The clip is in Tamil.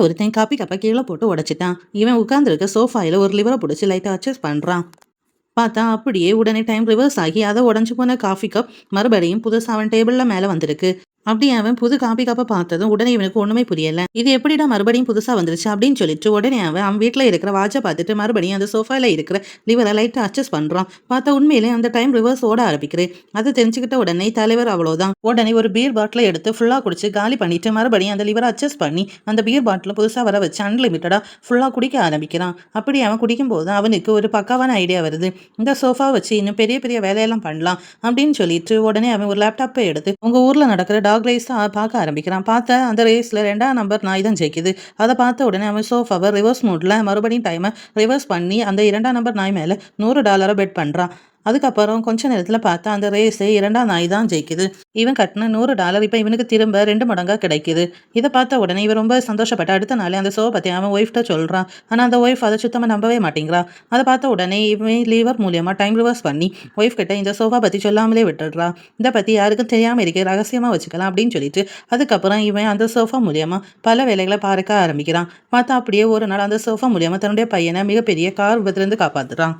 ஒருத்தன் காப்பி கப்பை கீழே போட்டு உடைச்சிட்டான். இவன் உட்கார்ந்திருக்க சோஃபாயில ஒரு லிவரை பிடிச்சி லைட்டா அட்ஜஸ்ட் பண்றான். பார்த்தா அப்படியே உடனே டைம் ரிவர்ஸ் ஆகி அதை உடஞ்சு போன காஃபி கப் மறுபடியும் புதுசா அவன் டேபிள்ல மேல வந்திருக்கு. அப்படியே அவன் புது காப்பி கப்பை பார்த்ததும் உடனே இவனுக்கு ஒண்ணுமே புரியல. இது எப்படிடா மறுபடியும் புதுசா வந்துருச்சு அப்படின்னு சொல்லிட்டு உடனே அவன் வீட்டுல இருக்கிற வாட்சை பார்த்துட்டு மறுபடியும் அந்த சோஃபால இருக்கிற லிவரை லைட்டா அட்ஜஸ்ட் பண்றான். பார்த்தா உண்மையிலே அந்த டைம் ரிவர்ஸ் ஓட ஆரம்பிக்கிறேன். அதை தெரிஞ்சுக்கிட்ட உடனே தலைவர் அவ்வளவுதான். உடனே ஒரு பீர் பாட்டில எடுத்து ஃபுல்லா குடிச்சு காலி பண்ணிட்டு மறுபடியும் அந்த லிவரை அட்ஜஸ்ட் பண்ணி அந்த பீர் பாட்டில புதுசா வர வச்சு அன்லிமிட்டடா ஃபுல்லா குடிக்க ஆரம்பிக்கிறான். அப்படி அவன் குடிக்கும் போது அவனுக்கு ஒரு பக்காவான ஐடியா வருது. இந்த சோஃபா வச்சு இன்னும் பெரிய பெரிய வேலையெல்லாம் பண்ணலாம் அப்படின்னு சொல்லிட்டு உடனே அவன் ஒரு லேப்டாப்பை எடுத்து உங்க ஊர்ல நடக்கிற டாக் ரேஸ் பார்க்க ஆரம்பிக்கிறான். பார்த்த அந்த ரேஸ்ல 2ஆம் நம்பர் நாய் தான் ஜெயிக்குது. அதை பார்த்த உடனே அவன் சோஃபாவை ரிவர்ஸ் மோட்ல மறுபடியும் டைமை ரிவர்ஸ் பண்ணி அந்த 2ஆம் நம்பர் நாய் மேல $100 பெட் பண்றான். அதுக்கப்புறம் கொஞ்ச நேரத்தில் பார்த்தா அந்த ரேஸே 2ஆம் நாய் தான் ஜெயிக்குது. இவன் கட்டின $100 இப்போ இவனுக்கு திரும்ப 2 மடங்கா கிடைக்குது. இதை பார்த்த உடனே இவன் ரொம்ப சந்தோஷப்பட்ட அடுத்த நாளே அந்த ஷோ பற்றி அவன் ஒய்ஃப்ட்ட சொல்கிறான். ஆனால் அந்த ஒய்ஃப் அதை சுத்தமாக நம்பவே மாட்டேங்கிறா. அதை பார்த்த உடனே இவன் லீவர் மூலியமாக டைம் ரிவர்ஸ் பண்ணி ஒய்ஃப் கிட்ட இந்த சோஃபா பற்றி சொல்லாமலே விட்டுடுறா. இதை பற்றி யாருக்கும் தெரியாமல் இருக்க ரகசியமாக வச்சுக்கலாம் அப்படின்னு சொல்லிட்டு அதுக்கப்புறம் இவன் அந்த சோஃபா மூலியமாக பல வேலைகளை பார்க்க ஆரம்பிக்கிறான். பார்த்தா அப்படியே ஒரு நாள் அந்த சோஃபா மூலியமாக தன்னுடைய பையனை மிகப்பெரிய கார் விபத்துலேருந்து காப்பாற்றுறான்.